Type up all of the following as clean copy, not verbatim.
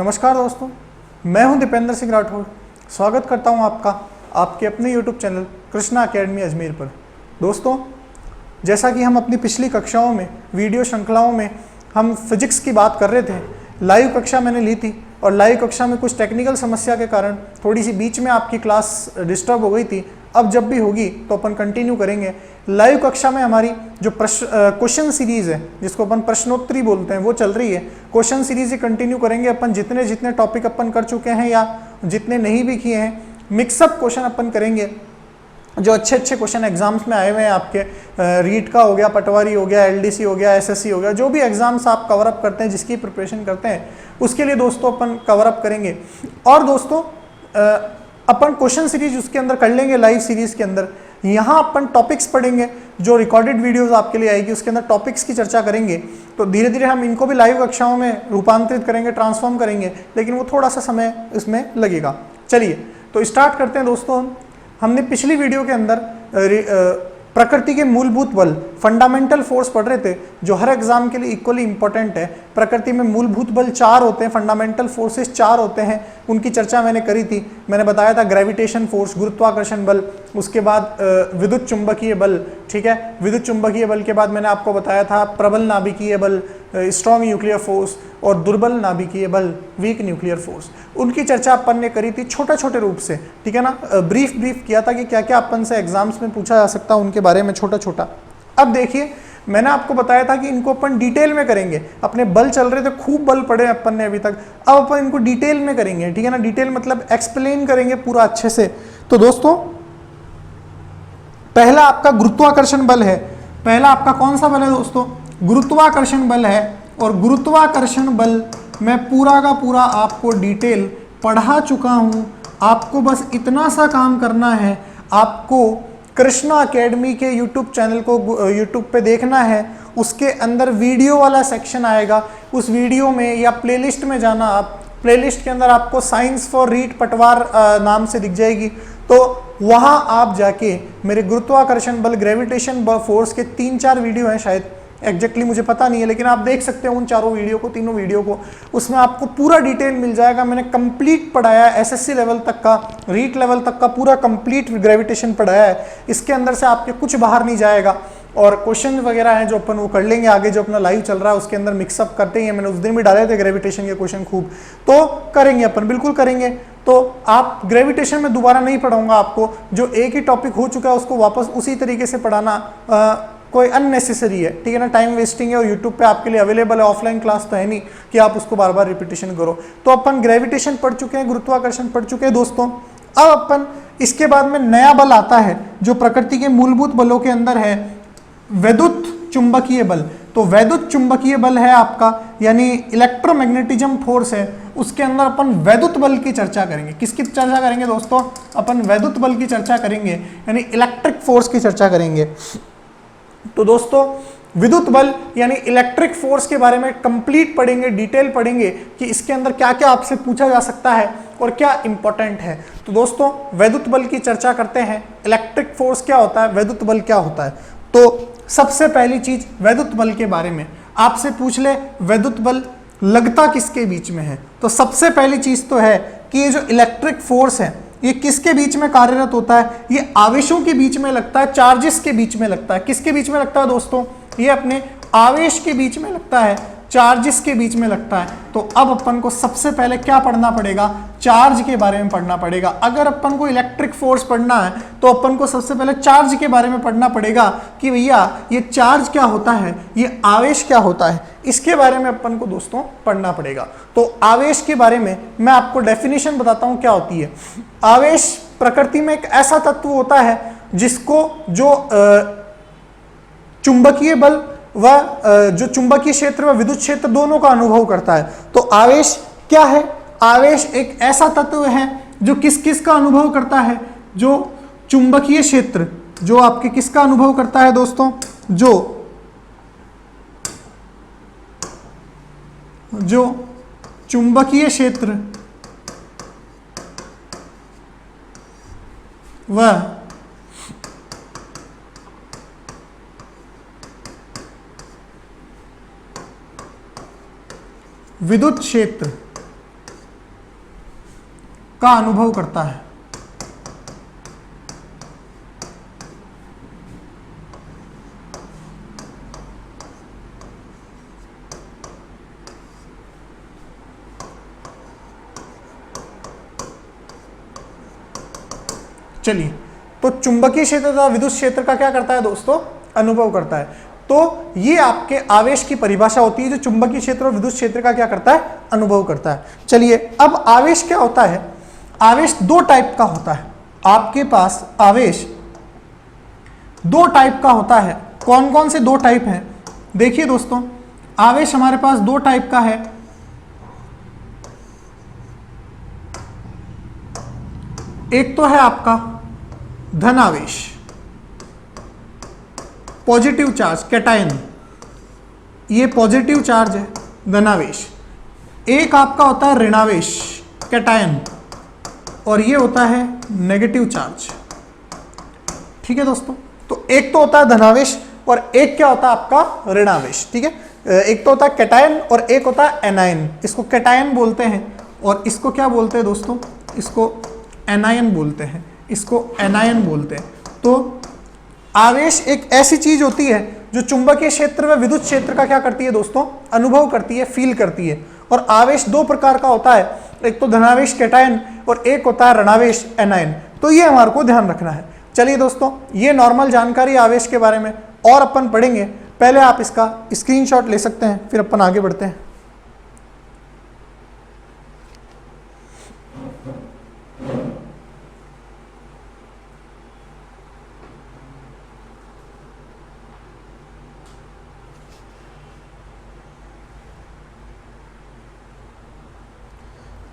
नमस्कार दोस्तों, मैं हूं दीपेंद्र सिंह राठौड़। स्वागत करता हूं आपका आपके अपने YouTube channel Krishna academy Ajmer पर। दोस्तों, जैसा कि हम अपनी पिछली कक्षाओं में वीडियो श्रृंखलाओं में हम फिजिक्स की बात कर रहे थे, लाइव कक्षा मैंने ली थी और लाइव कक्षा में कुछ टेक्निकल समस्या के कारण थोड़ी सी बीच में आपकी क्लास डिस्टर्ब हो गई थी। अब जब भी होगी तो अपन कंटिन्यू करेंगे। लाइव कक्षा में हमारी जो क्वेश्चन सीरीज है, जिसको अपन प्रश्नोत्तरी बोलते हैं, वो चल रही है। क्वेश्चन सीरीज ही कंटिन्यू करेंगे अपन। जितने जितने टॉपिक अपन कर चुके हैं या जितने नहीं भी किए हैं, मिक्सअप क्वेश्चन अपन करेंगे। जो अच्छे अच्छे क्वेश्चन एग्जाम्स में आए हुए हैं आपके, रीट का हो गया, पटवारी हो गया, एलडीसी हो गया, एसएससी हो गया, जो भी एग्जाम्स आप कवर अप करते हैं, जिसकी प्रिपरेशन करते हैं, उसके लिए दोस्तों अपन कवर अप करेंगे। और दोस्तों अपन क्वेश्चन सीरीज उसके अंदर कर लेंगे। लाइव सीरीज के अंदर यहाँ अपन टॉपिक्स पढ़ेंगे, जो रिकॉर्डेड वीडियोस आपके लिए आएगी, उसके अंदर टॉपिक्स की चर्चा करेंगे। तो धीरे धीरे हम इनको भी लाइव कक्षाओं में रूपांतरित करेंगे, ट्रांसफॉर्म करेंगे, लेकिन वो थोड़ा सा समय इसमें लगेगा। चलिए तो स्टार्ट करते हैं दोस्तों। हमने पिछली वीडियो के अंदर प्रकृति के मूलभूत बल, फंडामेंटल फोर्स पढ़ रहे थे, जो हर एग्जाम के लिए इक्वली इंपॉर्टेंट है। प्रकृति में मूलभूत बल 4 होते हैं, फंडामेंटल फोर्सेस 4 होते हैं, उनकी चर्चा मैंने करी थी। मैंने बताया था ग्रेविटेशन फोर्स, गुरुत्वाकर्षण बल, उसके बाद विद्युत चुंबकीय बल, ठीक है। विद्युत चुंबकीय बल के बाद मैंने आपको बताया था प्रबल नाभिकीय बल, स्ट्रॉन्ग न्यूक्लियर फोर्स, और दुर्बल नाभिकीय बल, वीक न्यूक्लियर फोर्स। उनकी चर्चा अपन ने करी थी छोटे छोटे रूप से, ठीक है ना। ब्रीफ किया था कि क्या क्या अपन से एग्जाम्स में पूछा जा सकता है, उनके बारे में छोटा छोटा। अब देखिए, मैंने आपको बताया था कि इनको अपन डिटेल में करेंगे। अपने बल चल रहे थे, खूब बल पढ़े अपन ने अभी तक, अब अपन इनको डिटेल में करेंगे, ठीक है ना। डिटेल मतलब एक्सप्लेन करेंगे पूरा अच्छे से। तो दोस्तों, पहला आपका गुरुत्वाकर्षण बल है। पहला आपका कौन सा बल है दोस्तों? गुरुत्वाकर्षण बल है। और गुरुत्वाकर्षण बल मैं पूरा का पूरा आपको डिटेल पढ़ा चुका हूं। आपको बस इतना सा काम करना है, आपको कृष्णा अकेडमी के YouTube चैनल को YouTube पे देखना है। उसके अंदर वीडियो वाला सेक्शन आएगा, उस वीडियो में या प्लेलिस्ट में जाना। आप प्लेलिस्ट के अंदर आपको साइंस फॉर रीट पटवार नाम से दिख जाएगी। तो वहां आप जाके मेरे गुरुत्वाकर्षण बल, ग्रेविटेशन फोर्स के 3-4 वीडियो हैं, शायद एग्जैक्टली मुझे पता नहीं है, लेकिन आप देख सकते हो उन चारों वीडियो को, तीनों वीडियो को। उसमें आपको पूरा डिटेल मिल जाएगा। मैंने कंप्लीट पढ़ाया है, एसएससी लेवल तक का, रीट लेवल तक का पूरा कंप्लीट ग्रेविटेशन पढ़ाया है। इसके अंदर से आपके कुछ बाहर नहीं जाएगा। और क्वेश्चन वगैरह हैं जो अपन वो कर लेंगे आगे, जो अपना लाइव चल रहा है उसके अंदर मिक्सअप करते हैं। मैंने उस दिन भी डाले थे ग्रेविटेशन के क्वेश्चन खूब, तो करेंगे अपन, बिल्कुल करेंगे। तो आप ग्रेविटेशन में दोबारा नहीं पढ़ाऊंगा आपको, जो एक ही टॉपिक हो चुका है उसको वापस उसी तरीके से पढ़ाना कोई अननेसेसरी है, ठीक है ना। टाइम वेस्टिंग है, और यूट्यूब पे आपके लिए अवेलेबल है। ऑफलाइन क्लास तो है नहीं कि आप उसको बार बार रिपीटेशन करो। तो अपन ग्रेविटेशन पढ़ चुके हैं, गुरुत्वाकर्षण पढ़ चुके हैं दोस्तों। अब अपन इसके बाद में नया बल आता है, जो प्रकृति के मूलभूत बलों के अंदर है, वैद्युत चुंबकीय बल। तो वैद्युत चुंबकीय बल है आपका, यानी इलेक्ट्रोमैग्नेटिज्म फोर्स है। उसके अंदर अपन वैद्युत बल की चर्चा करेंगे। किसकी चर्चा करेंगे दोस्तों? अपन वैद्युत बल की चर्चा करेंगे, यानी इलेक्ट्रिक फोर्स की चर्चा करेंगे। तो दोस्तों, विद्युत बल यानी इलेक्ट्रिक फोर्स के बारे में कंप्लीट पढ़ेंगे, डिटेल पढ़ेंगे कि इसके अंदर क्या क्या आपसे पूछा जा सकता है और क्या इंपॉर्टेंट है। तो दोस्तों, वैद्युत बल की चर्चा करते हैं। इलेक्ट्रिक फोर्स क्या होता है, वैद्युत बल क्या होता है। तो सबसे पहली चीज वैद्युत बल के बारे में आपसे पूछ ले, वैद्युत बल लगता किसके बीच में है। तो सबसे पहली चीज तो है कि ये जो इलेक्ट्रिक फोर्स है, ये किसके बीच में कार्यरत होता है? ये आवेशों के बीच में लगता है, चार्जेस के बीच में लगता है। किसके बीच में लगता है दोस्तों? ये अपने आवेश के बीच में लगता है, चार्जेस के बीच में लगता है। तो अब अपन को सबसे पहले क्या पढ़ना पड़ेगा? चार्ज के बारे में पढ़ना पड़ेगा। अगर अपन को इलेक्ट्रिक फोर्स पढ़ना है तो अपन को सबसे पहले चार्ज के बारे में पढ़ना पड़ेगा कि भैया ये चार्ज क्या होता है, ये आवेश क्या होता है, इसके बारे में अपन को दोस्तों पढ़ना पड़ेगा। तो आवेश के बारे में मैं आपको डेफिनेशन बताता हूं क्या होती है। आवेश प्रकृति में एक ऐसा तत्व होता है जिसको जो चुंबकीय बल व जो चुंबकीय क्षेत्र व विद्युत क्षेत्र दोनों का अनुभव करता है। तो आवेश क्या है? आवेश एक ऐसा तत्व है जो किस किस का अनुभव करता है? जो चुंबकीय क्षेत्र, जो आपके किसका अनुभव करता है दोस्तों? जो चुंबकीय क्षेत्र व विद्युत क्षेत्र का अनुभव करता है। चलिए, तो चुंबकीय क्षेत्र तथा विद्युत क्षेत्र का क्या करता है दोस्तों, अनुभव करता है। तो ये आपके आवेश की परिभाषा होती है जो चुंबकीय क्षेत्र और विद्युत क्षेत्र का क्या करता है, अनुभव करता है। चलिए, अब आवेश क्या होता है, आवेश दो टाइप का होता है। आपके पास आवेश दो टाइप का होता है। कौन कौन से दो टाइप हैं, देखिए दोस्तों, आवेश हमारे पास दो टाइप का है। एक तो है आपका धन आवेश, पॉजिटिव चार्ज, कैटायन, ये पॉजिटिव चार्ज है धनावेश। एक आपका होता है ऋणावेश, कैटायन, और ये होता है नेगेटिव चार्ज। ठीक है दोस्तों, तो एक तो होता है धनावेश और एक क्या होता है आपका ऋणावेश। ठीक है, एक तो होता है कैटायन और एक होता है एनायन। इसको कैटायन बोलते हैं और इसको क्या बोलते हैं दोस्तों, इसको एनायन बोलते हैं, इसको एनायन बोलते हैं। तो आवेश एक ऐसी चीज होती है जो चुंबकीय क्षेत्र व विद्युत क्षेत्र का क्या करती है दोस्तों, अनुभव करती है, फील करती है। और आवेश दो प्रकार का होता है, एक तो धनावेश कैटायन और एक होता है ऋणावेश एनायन। तो ये हमारे को ध्यान रखना है। चलिए दोस्तों, ये नॉर्मल जानकारी आवेश के बारे में, और अपन पढ़ेंगे। पहले आप इसका स्क्रीनशॉट ले सकते हैं, फिर अपन आगे बढ़ते हैं।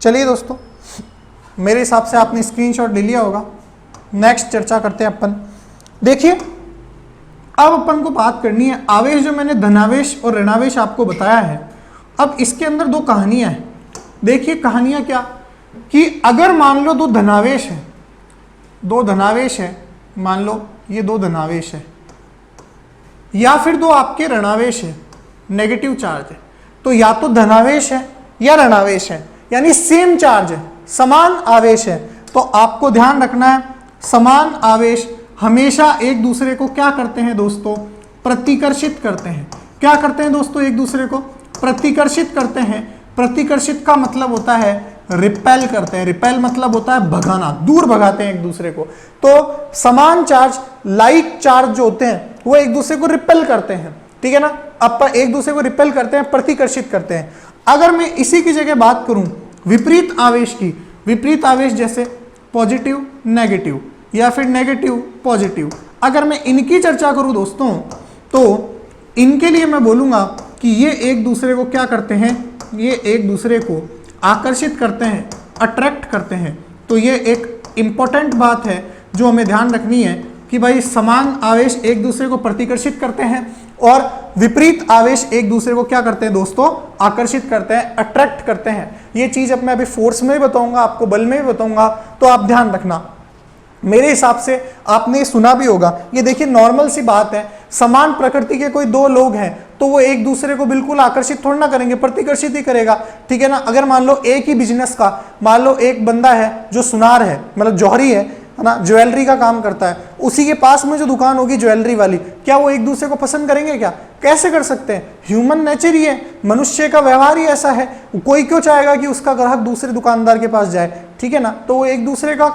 चलिए दोस्तों, मेरे हिसाब से आपने स्क्रीनशॉट ले लिया होगा। नेक्स्ट चर्चा करते हैं अपन। देखिए, अब अपन को बात करनी है आवेश, जो मैंने धनावेश और ऋणावेश आपको बताया है। अब इसके अंदर दो कहानियां हैं। देखिए कहानियां क्या, कि अगर मान लो दो धनावेश है, दो धनावेश है, मान लो ये दो धनावेश है, या फिर दो आपके ऋणावेश है, नेगेटिव चार्ज है, तो या तो धनावेश है या ऋणावेश है, यानी सेम चार्ज है, समान आवेश है। तो आपको ध्यान रखना है, समान आवेश हमेशा एक दूसरे को क्या करते हैं दोस्तों, प्रतिकर्षित करते हैं। क्या करते हैं दोस्तों, एक दूसरे को प्रतिकर्षित करते हैं। प्रतिकर्षित का मतलब होता है रिपेल करते हैं। रिपेल मतलब होता है भगाना, दूर भगाते हैं एक दूसरे को। तो समान चार्ज, लाइक चार्ज जो होते हैं, वो एक दूसरे को रिपेल करते हैं। ठीक है ना, अब एक दूसरे को रिपेल करते हैं, प्रतिकर्षित करते हैं। अगर मैं इसी की जगह बात करूं विपरीत आवेश की, विपरीत आवेश जैसे पॉजिटिव नेगेटिव या फिर नेगेटिव पॉजिटिव, अगर मैं इनकी चर्चा करूं दोस्तों, तो इनके लिए मैं बोलूंगा कि ये एक दूसरे को क्या करते हैं, ये एक दूसरे को आकर्षित करते हैं, अट्रैक्ट करते हैं। तो ये एक इंपॉर्टेंट बात है जो हमें ध्यान रखनी है कि भाई समान आवेश एक दूसरे को प्रतिकर्षित करते हैं और विपरीत आवेश एक दूसरे को क्या करते हैं दोस्तों, आकर्षित करते हैं, अट्रैक्ट करते हैं। ये चीज अब मैं अभी फोर्स में भी बताऊंगा, आपको बल में भी बताऊंगा, तो आप ध्यान रखना। मेरे हिसाब से आपने सुना भी होगा, ये देखिए नॉर्मल सी बात है, समान प्रकृति के कोई दो लोग हैं तो वो एक दूसरे को बिल्कुल आकर्षित थोड़ा ना करेंगे, प्रतिकर्षित ही करेगा। ठीक है ना, अगर मान लो एक ही बिजनेस का, मान लो एक बंदा है जो सुनार है, मतलब जौहरी है ना, ज्वेलरी का काम करता है, उसी के पास में जो दुकान होगी ज्वेलरी वाली, क्या वो एक दूसरे को पसंद करेंगे क्या, कैसे कर सकते हैं। ह्यूमन नेचर ही है, मनुष्य का व्यवहार ही ऐसा है। कोई क्यों चाहेगा कि उसका ग्राहक दूसरे दुकानदार के पास जाए, ठीक है ना। तो वो एक दूसरे का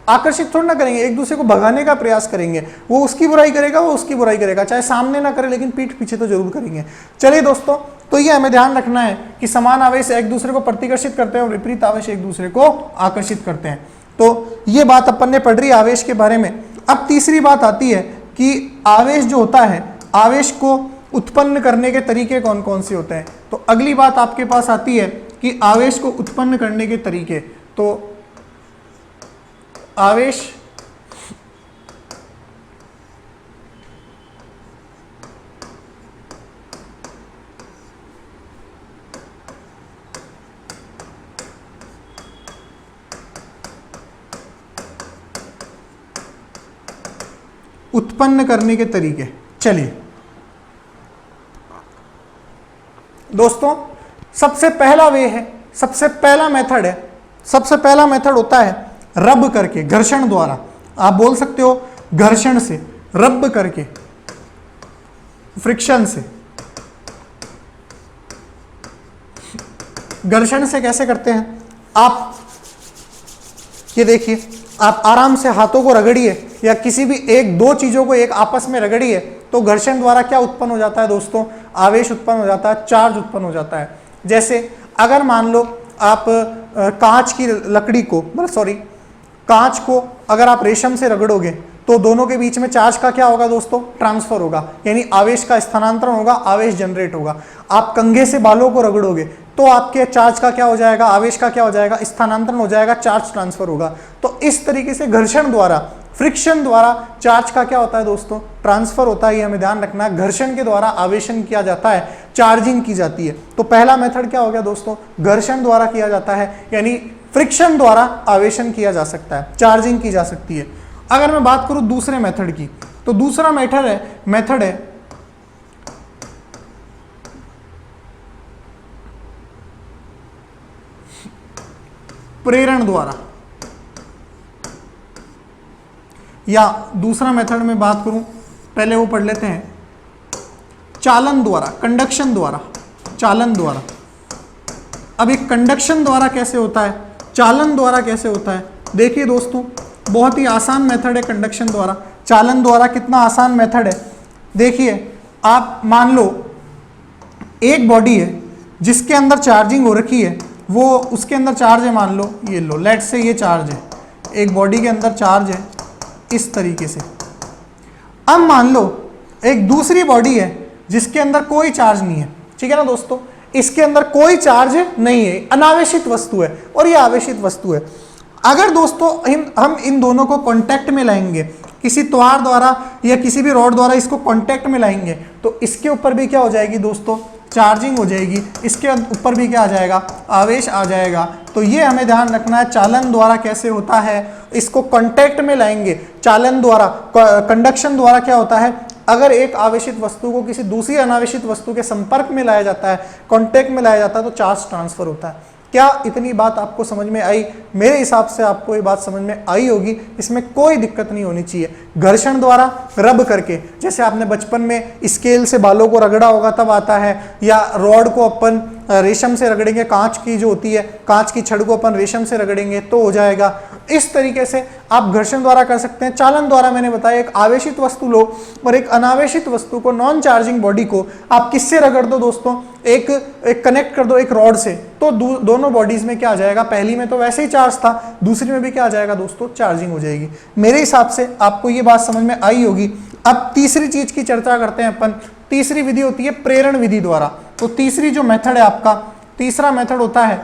आकर्षित थोड़ा ना करेंगे, एक दूसरे को भगाने का प्रयास करेंगे। वो उसकी बुराई करेगा, वो उसकी बुराई करेगा, चाहे सामने ना करे लेकिन पीठ पीछे तो जरूर करेंगे। चलिए दोस्तों, तो ये हमें ध्यान रखना है कि समान आवेश एक दूसरे को प्रतिकर्षित करते हैं और विपरीत आवेश एक दूसरे को आकर्षित करते हैं। तो ये बात अपन ने पढ़ रही आवेश के बारे में। अब तीसरी बात आती है कि आवेश जो होता है, आवेश को उत्पन्न करने के तरीके कौन कौन से होते हैं। तो अगली बात आपके पास आती है कि आवेश को उत्पन्न करने के तरीके। तो आवेश उत्पन्न करने के तरीके। चलिए दोस्तों, सबसे पहला वे है, सबसे पहला मेथड है सबसे पहला मेथड होता है रब करके, घर्षण द्वारा। आप बोल सकते हो घर्षण से, रब करके, फ्रिक्शन से। घर्षण से कैसे करते हैं? आप ये देखिए, आप आराम से हाथों को रगड़िए या किसी भी एक दो चीजों को एक आपस में रगड़िए, तो घर्षण द्वारा क्या उत्पन्न हो जाता है दोस्तों? आवेश उत्पन्न हो जाता है, चार्ज उत्पन्न हो जाता है। जैसे अगर मान लो आप कांच की लकड़ी को, कांच को अगर आप रेशम से रगड़ोगे तो दोनों के बीच में चार्ज का क्या होगा दोस्तों? ट्रांसफर होगा, यानी आवेश का स्थानांतरण होगा, आवेश जनरेट होगा। आप कंघे से बालों को रगड़ोगे तो आपके चार्ज का क्या हो जाएगा? आवेश का क्या हो जाएगा? स्थानांतरण हो जाएगा, चार्ज ट्रांसफर होगा। तो इस तरीके से घर्षण द्वारा, फ्रिक्शन द्वारा चार्ज का क्या होता है दोस्तों? ट्रांसफर होता है। ये हमें ध्यान रखना है। घर्षण के द्वारा आवेशन किया जाता है, चार्जिंग की जाती है। तो पहला मेथड क्या हो गया दोस्तों? घर्षण द्वारा किया जाता है, यानी फ्रिक्शन द्वारा आवेशन किया जा सकता है, चार्जिंग की जा सकती है। अगर मैं बात करूं दूसरे मेथड की, तो दूसरा मेथड है प्रेरण द्वारा, या दूसरा मेथड में बात करूं, पहले वो पढ़ लेते हैं, चालन द्वारा, कंडक्शन द्वारा, चालन द्वारा। अब एक कंडक्शन द्वारा कैसे होता है, चालन द्वारा कैसे होता है? देखिए दोस्तों, बहुत ही आसान मेथड है कंडक्शन द्वारा। चालन द्वारा कितना आसान मेथड है। देखिए, आप मान लो एक बॉडी है जिसके अंदर चार्जिंग हो रखी है, वो उसके अंदर चार्ज है, मान लो ये लो, लेट से ये चार्ज है, एक बॉडी के अंदर चार्ज है इस तरीके से। अब मान लो एक दूसरी बॉडी है जिसके अंदर कोई चार्ज नहीं है, ठीक है ना दोस्तों? इसके अंदर कोई चार्ज नहीं है, अनावेशित वस्तु है और ये आवेशित वस्तु है। अगर दोस्तों हम इन दोनों को कांटेक्ट में लाएंगे, किसी तार द्वारा या किसी भी रॉड द्वारा इसको कांटेक्ट में लाएंगे, तो इसके ऊपर भी क्या हो जाएगी दोस्तों? चार्जिंग हो जाएगी। इसके ऊपर भी क्या आ जाएगा? आवेश आ जाएगा। तो ये हमें ध्यान रखना है, चालन द्वारा कैसे होता है, इसको कांटेक्ट में लाएंगे। चालन द्वारा, कंडक्शन द्वारा क्या होता है? अगर एक आवेशित वस्तु को किसी दूसरी अनावेशित वस्तु के संपर्क में लाया जाता है, कांटेक्ट में लाया जाता है, तो चार्ज ट्रांसफर होता है। क्या इतनी बात आपको समझ में आई? मेरे हिसाब से आपको ये बात समझ में आई होगी, इसमें कोई दिक्कत नहीं होनी चाहिए। घर्षण द्वारा रब करके, जैसे आपने बचपन में स्केल से बालों को रगड़ा होगा तब आता है, या रॉड को अपन रेशम से रगड़ेंगे, कांच की जो होती है, कांच की छड़ को अपन रेशम से रगड़ेंगे तो हो जाएगा। इस तरीके से आप घर्षण द्वारा कर सकते हैं। चालन द्वारा मैंने बताया, एक आवेशित वस्तु लो और एक अनावेशित वस्तु को, नॉन चार्जिंग बॉडी को आप किससे रगड़ दो दोस्तों? एक कनेक्ट कर दो एक रॉड से, तो दोनों बॉडीज में क्या आ जाएगा? पहली में तो वैसे ही चार्ज था, दूसरी में भी क्या आ जाएगा दोस्तों? चार्जिंग हो जाएगी। मेरे हिसाब से आपको ये बात समझ में आई होगी। अब तीसरी चीज की चर्चा करते हैं अपन। तीसरी विधि होती है प्रेरण विधि द्वारा। तो तीसरी जो मेथड है आपका, तीसरा मेथड होता है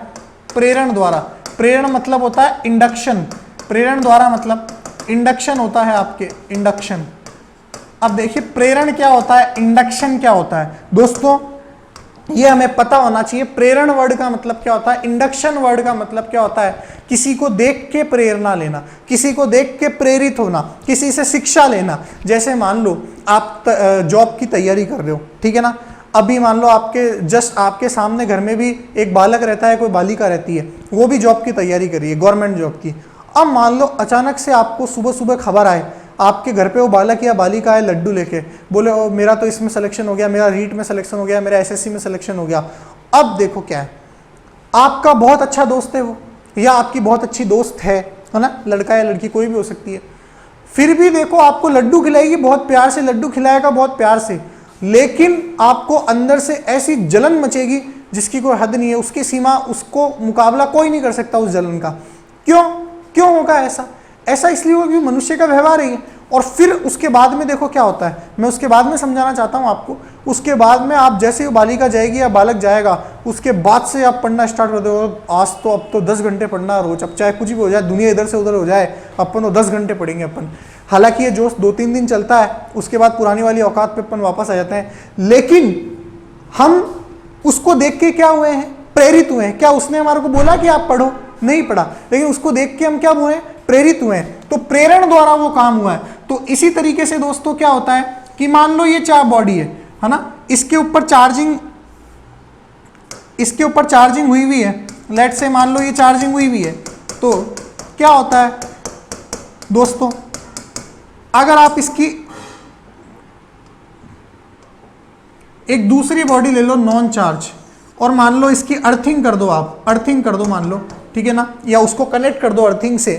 प्रेरण द्वारा। प्रेरण मतलब होता है इंडक्शन, प्रेरण द्वारा मतलब इंडक्शन होता है आपके, इंडक्शन। अब देखिए प्रेरण क्या होता है, इंडक्शन क्या होता है दोस्तों, ये हमें पता होना चाहिए। प्रेरण वर्ड का मतलब क्या होता है, इंडक्शन वर्ड का मतलब क्या होता है? किसी को देख के प्रेरणा लेना, किसी को देख के प्रेरित होना, किसी से शिक्षा लेना। जैसे मान लो आप जॉब की तैयारी कर रहे हो, ठीक है ना? अभी मान लो आपके जस्ट आपके सामने घर में भी एक बालक रहता है, कोई बालिका रहती है, वो भी जॉब की तैयारी कर रही है, गवर्नमेंट जॉब की। अब मान लो अचानक से आपको सुबह सुबह खबर आए, आपके घर पे वो बालक या बालिका है लड्डू लेके, बोले ओ मेरा तो इसमें सिलेक्शन हो गया, मेरा रीट में सिलेक्शन हो गया, मेरा एसएससी में सिलेक्शन हो गया। अब देखो क्या है, आपका बहुत अच्छा दोस्त है वो, या आपकी बहुत अच्छी दोस्त है ना, लड़का या लड़की कोई भी हो सकती है। फिर भी देखो आपको लड्डू खिलाएगी, बहुत प्यार से लड्डू खिलाएगा, बहुत प्यार से, लेकिन आपको अंदर से ऐसी जलन मचेगी जिसकी कोई हद नहीं है, उसकी सीमा, उसको मुकाबला कोई नहीं कर सकता उस जलन का। क्यों होगा ऐसा? ऐसा इसलिए होगा क्योंकि मनुष्य का व्यवहार है। और फिर उसके बाद में देखो क्या होता है, मैं उसके बाद में समझाना चाहता हूं आपको। उसके बाद में आप जैसे ही बालिका जाएगी या बालक जाएगा, उसके बाद से आप पढ़ना स्टार्ट कर दो। आज तो अब तो 10 घंटे पढ़ना रोज, अब चाहे कुछ भी हो जाए, दुनिया इधर से उधर हो जाए, अपन तो 10 घंटे पढ़ेंगे अपन। हालांकि ये जोश 2-3 दिन चलता है, उसके बाद पुरानी वाली औकात पे अपन वापस आ जाते हैं। लेकिन हम उसको देख के क्या हुए हैं? प्रेरित हुए हैं। क्या उसने हमारे को बोला कि आप पढ़ो? नहीं पढ़ा, लेकिन उसको देख के हम क्या हुए? प्रेरित हुए हैं। तो प्रेरण द्वारा वो काम हुआ है। तो इसी तरीके से दोस्तों क्या होता है कि मान लो ये चार बॉडी है ना, इसके ऊपर चार्जिंग हुई हुई है, लेट से मान लो ये चार्जिंग हुई भी है, तो क्या होता है दोस्तों, अगर आप इसकी एक दूसरी बॉडी ले लो नॉन चार्ज और मान लो इसकी अर्थिंग कर दो, आप अर्थिंग कर दो मान लो, ठीक है ना, या उसको कनेक्ट कर दो अर्थिंग से,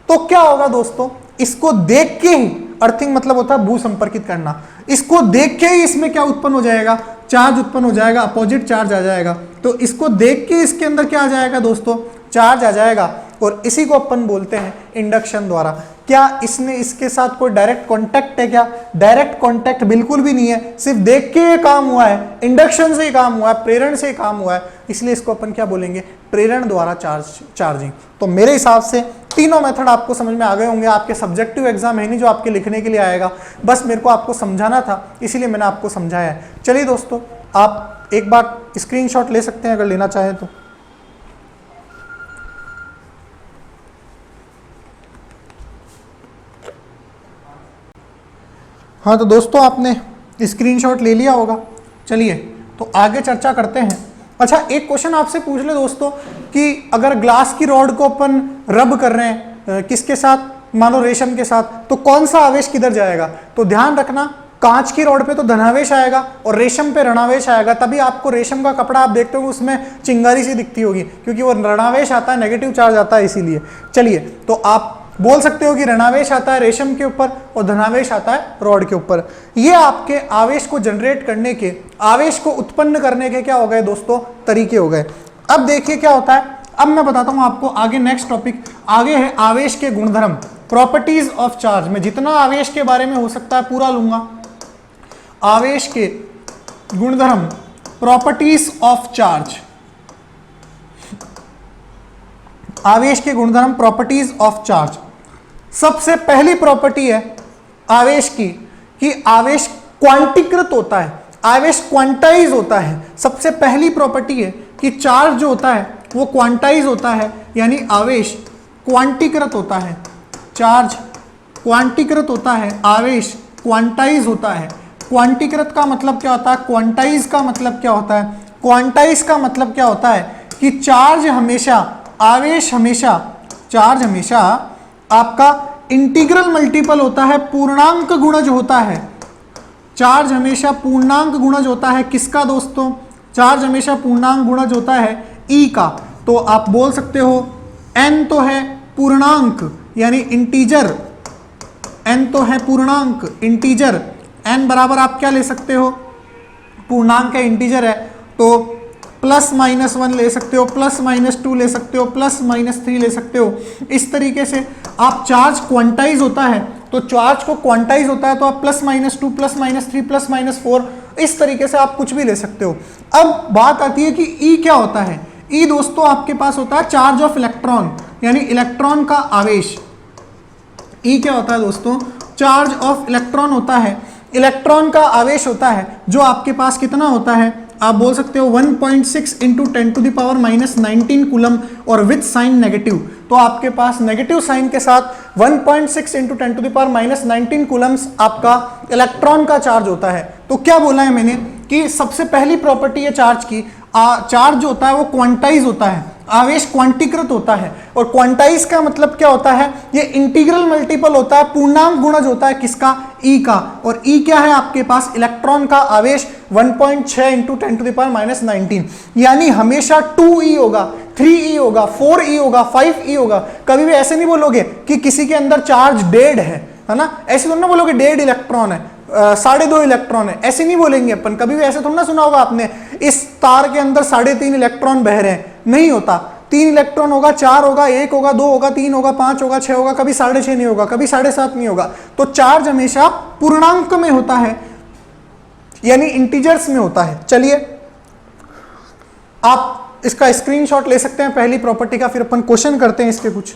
तो क्या होगा दोस्तों, इसको देख के ही, अर्थिंग मतलब होता है भू संपर्कित करना, इसको देख के ही इसमें क्या उत्पन्न हो जाएगा, चार्ज उत्पन्न हो जाएगा, अपोजिट चार्ज आ जाएगा। तो इसको देख के इसके अंदर क्या आ जाएगा दोस्तों, चार्ज आ जाएगा, और इसी को अपन बोलते हैं इंडक्शन द्वारा। क्या इसने इसके साथ कोई डायरेक्ट कांटेक्ट है क्या? डायरेक्ट कांटेक्ट बिल्कुल भी नहीं है, सिर्फ देख के ये काम हुआ है, इंडक्शन से ही काम हुआ है, प्रेरण से ही काम हुआ है, इसलिए इसको अपन क्या बोलेंगे, प्रेरण द्वारा चार्जिंग। तो मेरे हिसाब से तीनों मेथड आपको समझ में आ गए होंगे। आपके सब्जेक्टिव एग्जाम है नहीं जो आपके लिखने के लिए आएगा, बस मेरे को आपको समझाना था, इसीलिए मैंने आपको समझाया है। चलिए दोस्तों, आप एक बार स्क्रीनशॉट ले सकते हैं अगर लेना चाहें तो। हाँ तो दोस्तों, आपने स्क्रीनशॉट ले लिया होगा। चलिए तो आगे चर्चा करते हैं। अच्छा, एक क्वेश्चन आपसे पूछ ले दोस्तों कि अगर ग्लास की रॉड को अपन रब कर रहे हैं किसके साथ, मानो रेशम के साथ, तो कौन सा आवेश किधर जाएगा? तो ध्यान रखना, कांच की रॉड पे तो धनावेश आएगा और रेशम पे ऋणावेश आएगा, तभी आपको रेशम का कपड़ा आप देखते हो उसमें चिंगारी सी दिखती होगी, क्योंकि वो ऋणावेश आता है, नेगेटिव चार्ज आता है इसीलिए। चलिए, तो आप बोल सकते हो कि ऋणावेश आता है रेशम के ऊपर और धनावेश आता है रॉड के ऊपर। ये आपके आवेश को जनरेट करने के, आवेश को उत्पन्न करने के क्या हो गए दोस्तों, तरीके हो गए। अब देखिए क्या होता है, अब मैं बताता हूं आपको आगे। नेक्स्ट टॉपिक आगे है आवेश के गुणधर्म, प्रॉपर्टीज ऑफ चार्ज। मैं जितना आवेश के बारे में हो सकता है पूरा लूंगा। आवेश के गुणधर्म, प्रॉपर्टीज ऑफ चार्ज, आवेश के गुणधर्म, प्रॉपर्टीज ऑफ चार्ज। सबसे पहली प्रॉपर्टी है आवेश की कि आवेश क्वांटीकृत होता है, आवेश क्वांटाइज होता है। सबसे पहली प्रॉपर्टी है कि चार्ज जो होता है वो क्वांटाइज होता है, यानी आवेश क्वांटीकृत होता है, चार्ज क्वांटीकृत होता है, आवेश क्वांटाइज होता है। क्वांटीकृत का मतलब क्या होता है, क्वांटाइज का मतलब क्या होता है? क्वांटाइज का मतलब क्या होता है कि चार्ज हमेशा, आवेश हमेशा, चार्ज हमेशा आपका इंटीग्रल मल्टीपल होता है, पूर्णांक गुणज होता है। चार्ज हमेशा पूर्णांक गुणज होता है किसका दोस्तों? चार्ज हमेशा पूर्णांक गुणज होता है E का। तो आप बोल सकते हो n तो है पूर्णांक यानी इंटीजर, n तो है पूर्णांक इंटीजर, n बराबर आप क्या ले सकते हो, पूर्णांक है, इंटीजर है, तो +-1 ले सकते हो, +-2 ले सकते हो, +-3 ले सकते हो। इस तरीके से आप चार्ज क्वांटाइज होता है, तो चार्ज को क्वांटाइज होता है तो आप +-2, +-3, +-4 इस तरीके से आप कुछ भी ले सकते हो। अब बात आती है कि E क्या होता है। E दोस्तों आपके पास होता है चार्ज ऑफ इलेक्ट्रॉन, यानी इलेक्ट्रॉन का आवेश। E क्या होता है दोस्तों? चार्ज ऑफ इलेक्ट्रॉन होता है, इलेक्ट्रॉन का आवेश होता है, जो आपके पास कितना होता है, आप बोल सकते हो 1.6 × 10⁻19 कूलम और विथ साइन नेगेटिव। तो आपके पास नेगेटिव साइन के साथ 1.6 × 10⁻19 कूलम्स आपका इलेक्ट्रॉन का चार्ज होता है। तो क्या बोला है मैंने कि सबसे पहली प्रॉपर्टी है चार्ज की, चार्ज जो होता है वो क्वांटाइज होता है, आवेश क्वांटीकृत होता है। और क्वांटाइज का मतलब क्या होता है, ये इंटीग्रल मल्टीपल होता है, पूर्णांक गुणज होता है किसका, E का। और E क्या है आपके पास, इलेक्ट्रॉन का आवेश 1.6 × 10⁻19, यानी हमेशा 2E होगा, 3E होगा, 4E होगा, 5E होगा। कभी भी ऐसे नहीं बोलोगे कि किसी के अंदर चार्ज डेड है ना, ऐसे थोड़ा ना बोलोगे डेड इलेक्ट्रॉन है, 2.5 इलेक्ट्रॉन है, ऐसे नहीं बोलेंगे अपन। कभी भी ऐसे थोड़ा ना सुना होगा आपने, इस तार के अंदर 3.5 इलेक्ट्रॉन बह रहे हैं, नहीं होता। 3 इलेक्ट्रॉन होगा, 4 होगा, 1 होगा, 2 होगा, 3 होगा, 5 होगा, 6 होगा, कभी 6.5 नहीं होगा, कभी 7.5 नहीं होगा। तो चार्ज हमेशा पूर्णांक में होता है, यानी इंटीजर्स में होता है। चलिए, आप इसका स्क्रीनशॉट ले सकते हैं पहली प्रॉपर्टी का, फिर अपन क्वेश्चन करते हैं इसके कुछ।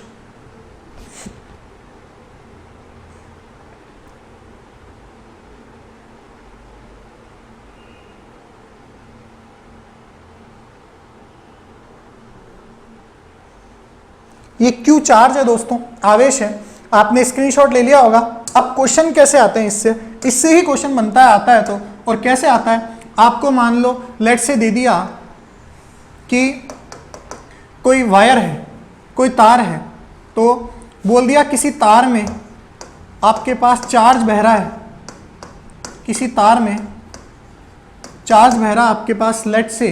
ये Q चार्ज है दोस्तों, आवेश है, आपने स्क्रीनशॉट ले लिया होगा। अब क्वेश्चन कैसे आते हैं, इससे ही क्वेश्चन बनता है, आता है तो। और कैसे आता है, आपको मान लो लेट से दे दिया कि कोई वायर है, कोई तार है, तो बोल दिया किसी तार में आपके पास चार्ज बह रहा है, किसी तार में चार्ज बह रहा आपके पास, लेट से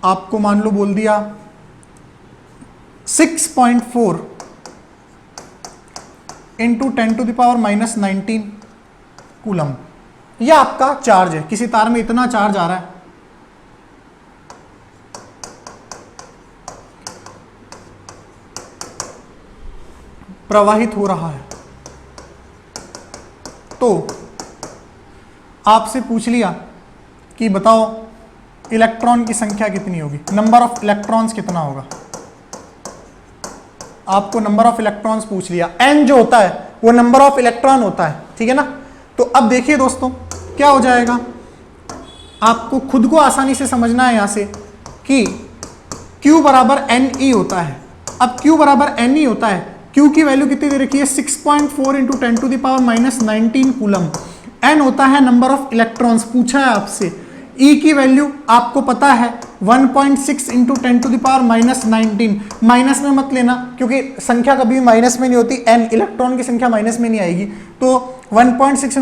आपको मान लो बोल दिया 6.4 इंटू 10⁻⁻19 कूलम, यह आपका चार्ज है। किसी तार में इतना चार्ज आ रहा है, प्रवाहित हो रहा है, तो आपसे पूछ लिया कि बताओ इलेक्ट्रॉन की संख्या कितनी होगी, नंबर ऑफ इलेक्ट्रॉन्स कितना होगा। आपको नंबर ऑफ इलेक्ट्रॉन्स पूछ लिया, n जो होता है वो नंबर ऑफ इलेक्ट्रॉन होता है, ठीक है ना। तो अब देखिए दोस्तों क्या हो जाएगा, आपको खुद को आसानी से समझना है यहां से कि Q बराबर NE होता है। अब Q बराबर NE होता है, Q की वैल्यू कितनी दे रखी है 6.4 इंटू 10⁻⁻19 कूलम। N होता है नंबर ऑफ इलेक्ट्रॉन्स, पूछा है आपसे। E की वैल्यू आपको पता है 1.6 इंटू 10⁻⁻19, माइनस में मत लेना क्योंकि संख्या कभी माइनस में नहीं होती, N इलेक्ट्रॉन की संख्या माइनस में नहीं आएगी। तो 1.6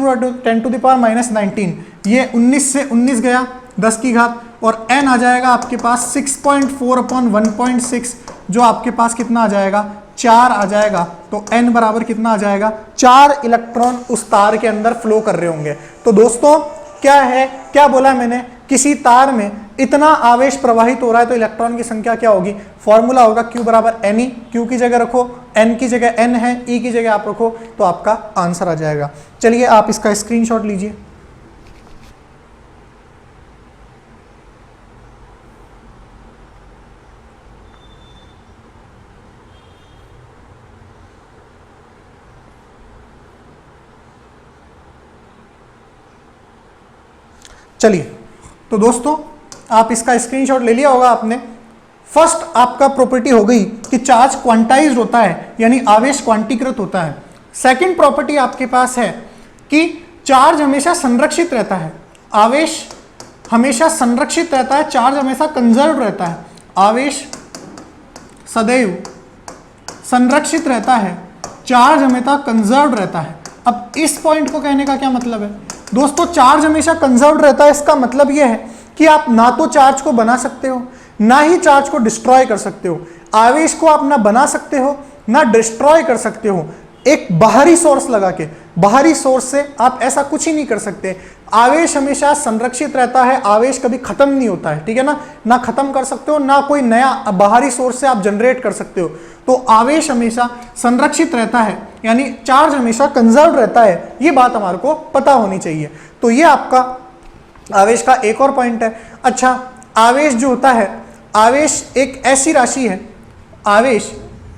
इंटू 10⁻⁻19, ये 19 से 19 गया 10 की घात, और N आ जाएगा आपके पास 6.4 अपॉन 1.6, जो आपके पास कितना आ जाएगा 4 आ जाएगा। तो N बराबर कितना आ जाएगा 4 इलेक्ट्रॉन उस तार के अंदर फ्लो कर रहे होंगे। तो दोस्तों क्या है, क्या बोला मैंने, किसी तार में इतना आवेश प्रवाहित हो रहा है तो इलेक्ट्रॉन की संख्या क्या होगी, फॉर्मूला होगा Q बराबर NE। Q की जगह रखो, N की जगह N है, E की जगह आप रखो, तो आपका आंसर आ जाएगा। चलिए आप इसका स्क्रीनशॉट लीजिए। चलिए तो दोस्तों आप इसका स्क्रीनशॉट ले लिया होगा आपने। फर्स्ट आपका प्रॉपर्टी हो गई कि चार्ज क्वांटाइज्ड होता है, यानी आवेश क्वांटीकृत होता है। सेकंड प्रॉपर्टी आपके पास है कि चार्ज हमेशा संरक्षित रहता है, आवेश हमेशा संरक्षित रहता है, चार्ज हमेशा कंजर्व रहता है, आवेश सदैव संरक्षित रहता है, चार्ज हमेशा कंजर्व रहता है। अब इस पॉइंट को कहने का क्या मतलब है दोस्तों, चार्ज हमेशा कंजर्व रहता है, इसका मतलब यह है कि आप ना तो चार्ज को बना सकते हो ना ही चार्ज को डिस्ट्रॉय कर सकते हो। आवेश को आप ना बना सकते हो ना डिस्ट्रॉय कर सकते हो एक बाहरी सोर्स लगा के। बाहरी सोर्स से आप ऐसा कुछ ही नहीं कर सकते। आवेश हमेशा संरक्षित रहता है, आवेश कभी खत्म नहीं होता है, ठीक है ना। ना खत्म कर सकते हो ना कोई नया बाहरी सोर्स से आप जनरेट कर सकते हो। तो आवेश हमेशा संरक्षित रहता है, यानी चार्ज हमेशा कंजर्व रहता है, ये बात हमारे को पता होनी चाहिए। तो ये आपका आवेश का एक और पॉइंट है। अच्छा, आवेश जो होता है, आवेश एक ऐसी राशि है, आवेश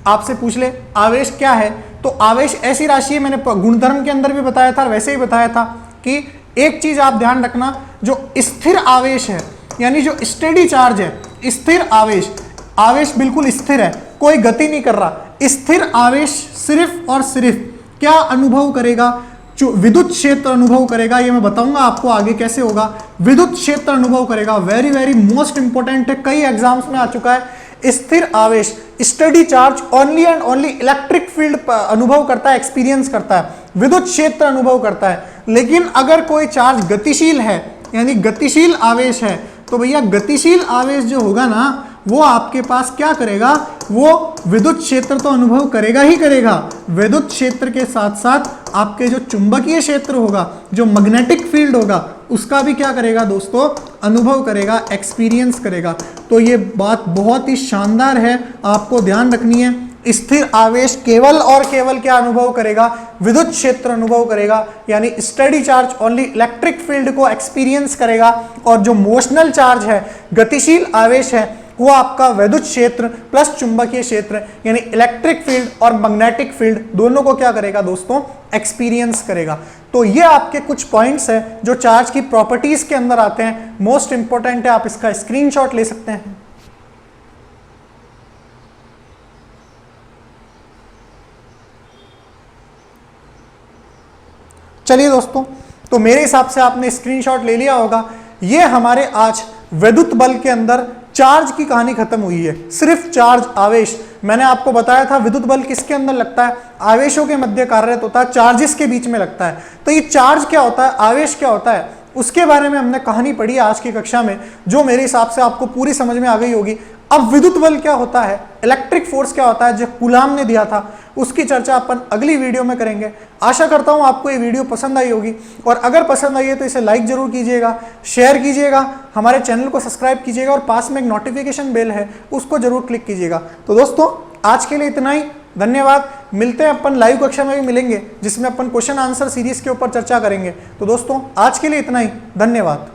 आपसे पूछ ले आवेश क्या है, तो आवेश ऐसी राशि है, मैंने गुणधर्म के अंदर भी बताया था, वैसे ही बताया था कि एक चीज आप ध्यान रखना, जो स्थिर आवेश है यानी जो स्टेडी चार्ज है, स्थिर आवेश, आवेश बिल्कुल स्थिर है, कोई गति नहीं कर रहा। स्थिर आवेश सिर्फ और सिर्फ क्या अनुभव करेगा, जो विद्युत क्षेत्र अनुभव करेगा। ये मैं बताऊंगा आपको आगे कैसे होगा। विद्युत क्षेत्र अनुभव करेगा, वेरी वेरी मोस्ट इंपॉर्टेंट है, कई एग्जाम्स में आ चुका है। स्थिर आवेश study charge only and only electric field अनुभव करता है, एक्सपीरियंस करता है, विद्युत क्षेत्र अनुभव करता है। लेकिन अगर कोई चार्ज गतिशील है यानी गतिशील आवेश है, तो भैया गतिशील आवेश जो होगा ना वो आपके पास क्या करेगा, वो विद्युत क्षेत्र तो अनुभव करेगा ही करेगा, विद्युत क्षेत्र के साथ साथ आपके जो चुंबकीय क्षेत्र होगा, जो मैग्नेटिक फील्ड होगा, उसका भी क्या करेगा दोस्तों, अनुभव करेगा, एक्सपीरियंस करेगा। तो ये बात बहुत ही शानदार है, आपको ध्यान रखनी है। स्थिर आवेश केवल और केवल क्या अनुभव करेगा, विद्युत क्षेत्र अनुभव करेगा, यानी study charge only electric field को एक्सपीरियंस करेगा। और जो मोशनल चार्ज है, गतिशील आवेश है, वो आपका विद्युत क्षेत्र प्लस चुंबकीय क्षेत्र यानी इलेक्ट्रिक फील्ड और मैग्नेटिक फील्ड दोनों को क्या करेगा दोस्तों, एक्सपीरियंस करेगा। तो ये आपके कुछ पॉइंट्स हैं जो चार्ज की प्रॉपर्टीज के अंदर आते हैं, मोस्ट इंपॉर्टेंट है, आप इसका स्क्रीनशॉट ले सकते हैं। चलिए दोस्तों, तो मेरे हिसाब से आपने स्क्रीनशॉट ले लिया होगा। ये हमारे आज विद्युत बल के अंदर चार्ज की कहानी खत्म हुई है, सिर्फ चार्ज आवेश। मैंने आपको बताया था विद्युत बल किसके अंदर लगता है, आवेशों के मध्य कार्यरत होता है, चार्जेस के बीच में लगता है। तो ये चार्ज क्या होता है, आवेश क्या होता है, उसके बारे में हमने कहानी पढ़ी है आज की कक्षा में, जो मेरे हिसाब से आपको पूरी समझ में आ गई होगी। अब विद्युत बल क्या होता है, इलेक्ट्रिक फोर्स क्या होता है, जो कूलाम ने दिया था, उसकी चर्चा अपन अगली वीडियो में करेंगे। आशा करता हूं आपको ये वीडियो पसंद आई होगी, और अगर पसंद आई है तो इसे लाइक जरूर कीजिएगा, शेयर कीजिएगा, हमारे चैनल को सब्सक्राइब कीजिएगा, और पास में एक नोटिफिकेशन बेल है उसको जरूर क्लिक कीजिएगा। तो दोस्तों आज के लिए इतना ही, धन्यवाद। मिलते हैं अपन लाइव कक्षा में भी मिलेंगे, जिसमें अपन क्वेश्चन आंसर सीरीज के ऊपर चर्चा करेंगे। तो दोस्तों आज के लिए इतना ही, धन्यवाद।